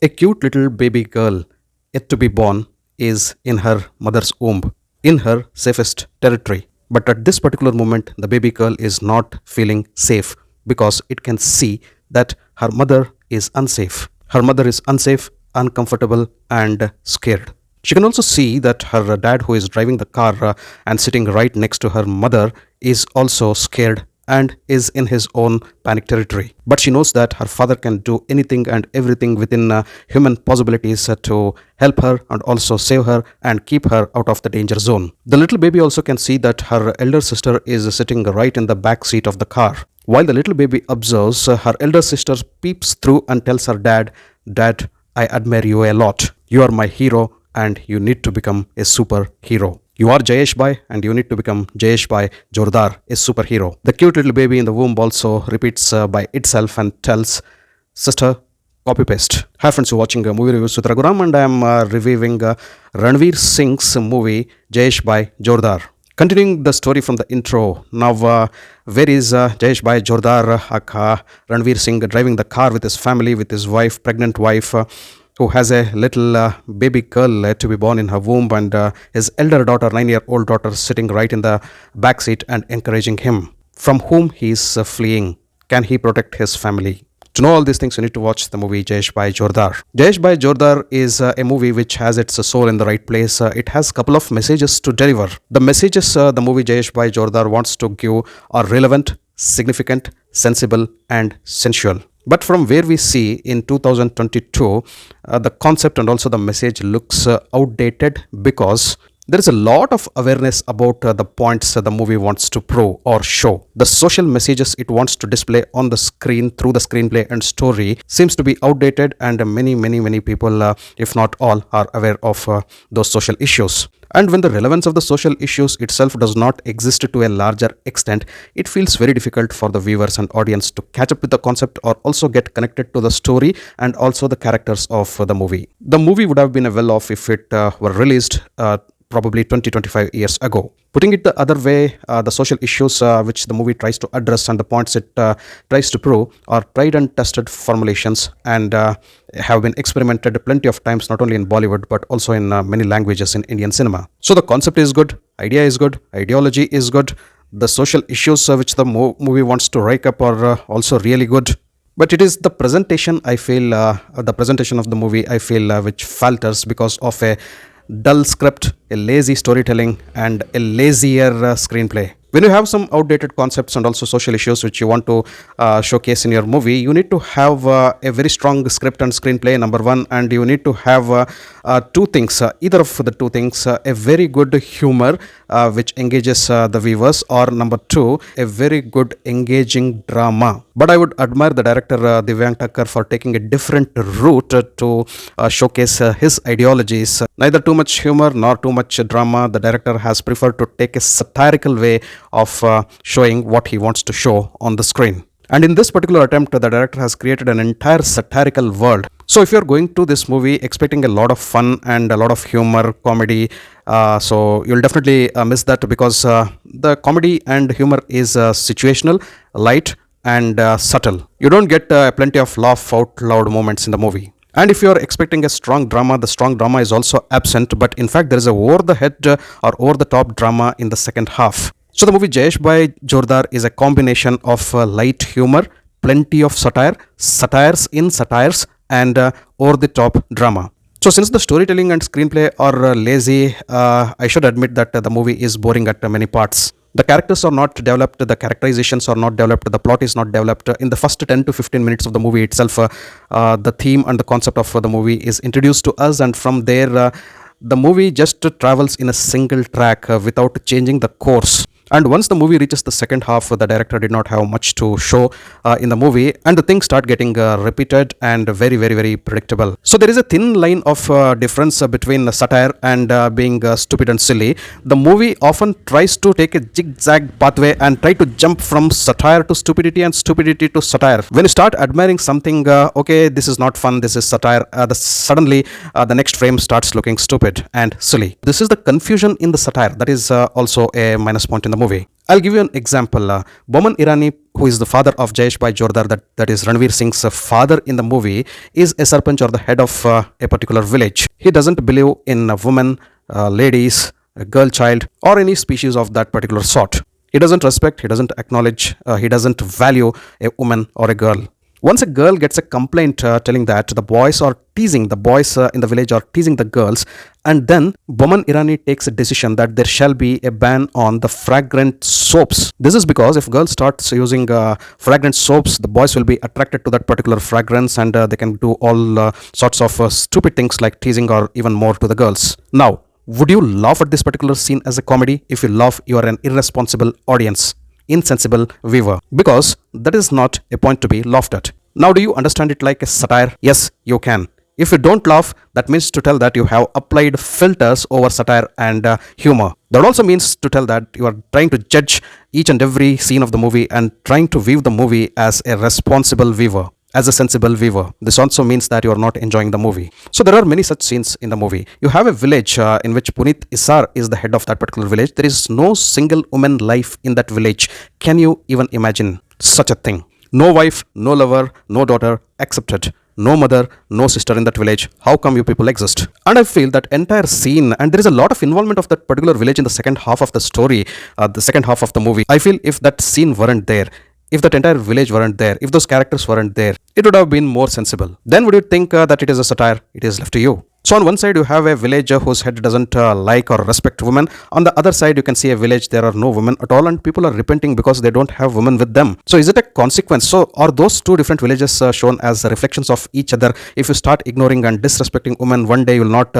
A cute little baby girl, yet to be born, is in her mother's womb, in her safest territory. But at this particular moment, the baby girl is not feeling safe because it can see that her mother is unsafe. Her mother is unsafe, uncomfortable, and scared. She can also see that her dad, who is driving the car and sitting right next to her mother, is also scared and is in his own panic territory. But she knows that her father can do anything and everything within human possibilities to help her and also save her and keep her out of the danger zone. The little baby also can see that her elder sister is sitting right in the back seat of the car. While the little baby observes, her elder sister peeps through and tells her dad, "Dad, I admire you a lot. You are my hero and you need to become a superhero. You are Jayeshbhai and you need to become Jayeshbhai Jordaar, a superhero." The cute little baby in the womb also repeats by itself and tells, "Sister, copy paste." Hi friends, you're watching movie reviews with Raghuram and I am reviewing Ranveer Singh's movie Jayeshbhai Jordaar. Continuing the story from the intro, now where is Jayeshbhai Jordaar, Ranveer Singh driving the car with his family, with his wife, pregnant wife, who has a little baby girl to be born in her womb, and his elder daughter, 9-year-old daughter, sitting right in the back seat and encouraging him. From whom he is fleeing? Can he protect his family? To know all these things, you need to watch the movie Jayeshbhai Jordaar. Jayeshbhai Jordaar is a movie which has its soul in the right place. It has a couple of messages to deliver. The messages the movie Jayeshbhai Jordaar wants to give are relevant, significant, sensible, and sensual. But from where we see in 2022, the concept and also the message looks outdated because there is a lot of awareness about the points the movie wants to prove or show. The social messages it wants to display on the screen through the screenplay and story seems to be outdated, and many people, if not all, are aware of those social issues. And when the relevance of the social issues itself does not exist to a larger extent, it feels very difficult for the viewers and audience to catch up with the concept or also get connected to the story and also the characters of the movie. The movie would have been well off if it were released probably 20-25 years ago. Putting it the other way, the social issues which the movie tries to address and the points it tries to prove are tried and tested formulations and have been experimented plenty of times, not only in Bollywood but also in many languages in Indian cinema. So the concept is good, idea is good, ideology is good, the social issues which the movie wants to rake up are also really good. But it is the presentation, I feel, the presentation of the movie, I feel, which falters because of a dull script, a lazy storytelling, and a lazier screenplay. When you have some outdated concepts and also social issues which you want to showcase in your movie, you need to have a very strong script and screenplay, number one, and you need to have two things, either of the two things, a very good humor which engages the viewers, or number two, a very good engaging drama. But I would admire the director Divyang Thakkar for taking a different route to showcase his ideologies. Neither too much humor nor too much drama. The director has preferred to take a satirical way of showing what he wants to show on the screen. And in this particular attempt, the director has created an entire satirical world. So if you're going to this movie expecting a lot of fun and a lot of humor, comedy, so you'll definitely miss that because the comedy and humor is situational, light, and subtle. You don't get plenty of laugh out loud moments in the movie. And if you're expecting a strong drama, the strong drama is also absent, but in fact there is a over the head or over the top drama in the second half. So the movie Jayeshbhai Jordaar is a combination of light humor, plenty of satire, satires in satires, and over the top drama. So since the storytelling and screenplay are lazy, I should admit that the movie is boring at many parts. The characters are not developed, the characterizations are not developed, the plot is not developed. In the first 10 to 15 minutes of the movie itself, the theme and the concept of the movie is introduced to us, and from there, the movie just travels in a single track without changing the course. And once the movie reaches the second half, the director did not have much to show in the movie, and the things start getting repeated and very predictable. So there is a thin line of difference between satire and being stupid and silly. The movie often tries to take a zigzag pathway and try to jump from satire to stupidity and stupidity to satire. When you start admiring something, okay, this is not fun, this is satire, suddenly the next frame starts looking stupid and silly. This is the confusion in the satire that is also a minus point in the movie. I'll give you an example. Boman Irani who is the father of Jayeshbhai Jordaar, that is Ranveer Singh's father in the movie, is a sarpanch or the head of a particular village. He doesn't believe in women, ladies, a girl child, or any species of that particular sort. He doesn't respect, he doesn't acknowledge, he doesn't value a woman or a girl. Once a girl gets a complaint telling that the boys in the village are teasing the girls, and then Boman Irani takes a decision that there shall be a ban on the fragrant soaps. This is because if girls starts using fragrant soaps, the boys will be attracted to that particular fragrance, and they can do all sorts of stupid things like teasing or even more to the girls. Now, would you laugh at this particular scene as a comedy? If you laugh, you are an irresponsible audience, insensible viewer, because that is not a point to be laughed at. Now, do you understand it like a satire? Yes, you can. If you don't laugh, that means to tell that you have applied filters over satire and humor. That also means to tell that you are trying to judge each and every scene of the movie and trying to view the movie as a responsible viewer, as a sensible viewer. This also means that you are not enjoying the movie. So there are many such scenes in the movie. You have a village in which Puneet Isar is the head of that particular village. There is no single woman life in that village. Can you even imagine such a thing? No wife, no lover, no daughter accepted. No mother, no sister in that village. How come you people exist? And I feel that entire scene, and there is a lot of involvement of that particular village in the second half of the story, the second half of the movie. I feel if that scene weren't there, if that entire village weren't there, if those characters weren't there, it would have been more sensible. Then would you think that it is a satire? It is left to you. So on one side you have a village whose head doesn't like or respect women. On the other side you can see a village there are no women at all, and people are repenting because they don't have women with them. So is it a consequence? So are those two different villages shown as reflections of each other? If you start ignoring and disrespecting women, one day you will not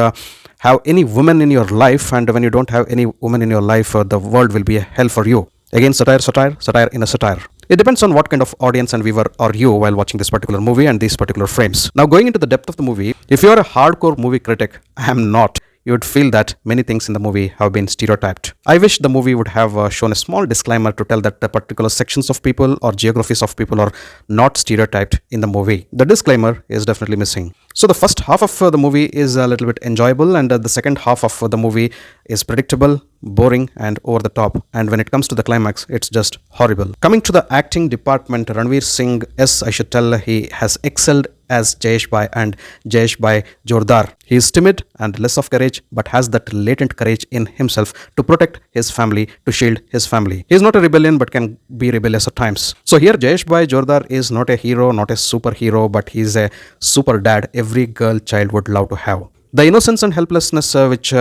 have any women in your life, and when you don't have any women in your life, the world will be a hell for you. Again, satire in a satire. It depends on what kind of audience and viewer are you while watching this particular movie and these particular frames. Now, going into the depth of the movie, if you are a hardcore movie critic, I am not, you would feel that many things in the movie have been stereotyped. I wish the movie would have shown a small disclaimer to tell that the particular sections of people or geographies of people are not stereotyped in the movie. The disclaimer is definitely missing. So the first half of the movie is a little bit enjoyable, and the second half of the movie is predictable, boring, and over the top. And when it comes to the climax, it's just horrible. Coming to the acting department, Ranveer Singh, yes, I should tell, he has excelled as Jayeshbhai and Jayeshbhai Jordaar. He is timid and less of courage, but has that latent courage in himself to protect his family, to shield his family. He is not a rebellion, but can be rebellious at times. So here Jayeshbhai Jordaar is not a hero, not a superhero, but he is a super dad every girl child would love to have. The innocence and helplessness which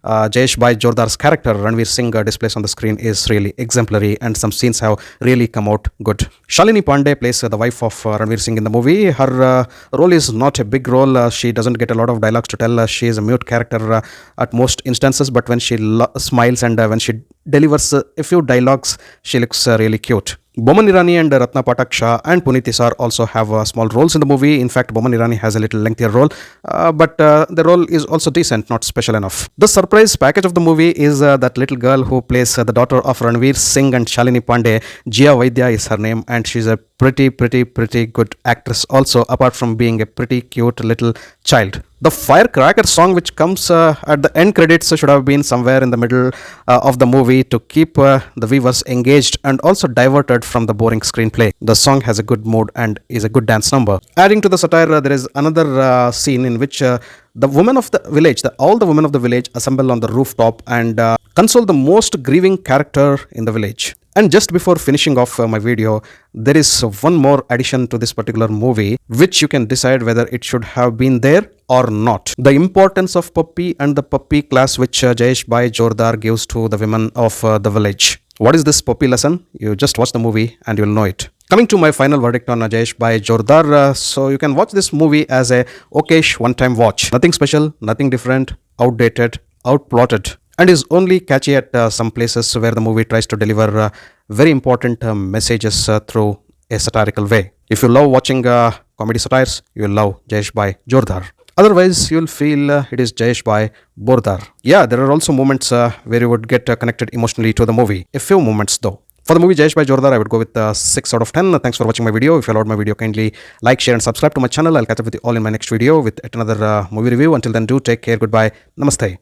Jayeshbhai Jordaar's character Ranveer Singh displays on the screen is really exemplary, and some scenes have really come out good. Shalini Pandey plays the wife of Ranveer Singh in the movie. Her role is not a big role. She doesn't get a lot of dialogues to tell. She is a mute character at most instances, but when she smiles and when she delivers a few dialogues, she looks really cute. Boman Irani and Ratna Patak Shah and Puneet Isar also have small roles in the movie. In fact, Boman Irani has a little lengthier role, but the role is also decent, not special enough. The surprise package of the movie is that little girl who plays the daughter of Ranveer Singh and Shalini Pandey. Jia Vaidya is her name, and she's a pretty good actress also, apart from being a pretty cute little child. The firecracker song which comes at the end credits should have been somewhere in the middle of the movie to keep the viewers engaged and also diverted from the boring screenplay. The song has a good mood and is a good dance number. Adding to the satire, there is another scene in which the women of the village, all the women of the village assemble on the rooftop and console the most grieving character in the village. And just before finishing off my video, there is one more addition to this particular movie which you can decide whether it should have been there or not. The importance of puppy and the puppy class which Jayeshbhai Jordaar gives to the women of the village. What is this puppy lesson? You just watch the movie and you'll know it. Coming to my final verdict on Jayeshbhai Jordaar, so you can watch this movie as a okayish one-time watch. Nothing special, nothing different, outdated, outplotted, and is only catchy at some places where the movie tries to deliver very important messages through a satirical way. If you love watching comedy satires, you will love Jayeshbhai Jordaar. Otherwise, you will feel it is Jayeshbhai Jordaar. Yeah, there are also moments where you would get connected emotionally to the movie. A few moments though. For the movie Jayeshbhai Jordaar, I would go with 6 out of 10. Thanks for watching my video. If you loved my video, kindly like, share and subscribe to my channel. I'll catch up with you all in my next video with yet another movie review. Until then, do take care. Goodbye. Namaste.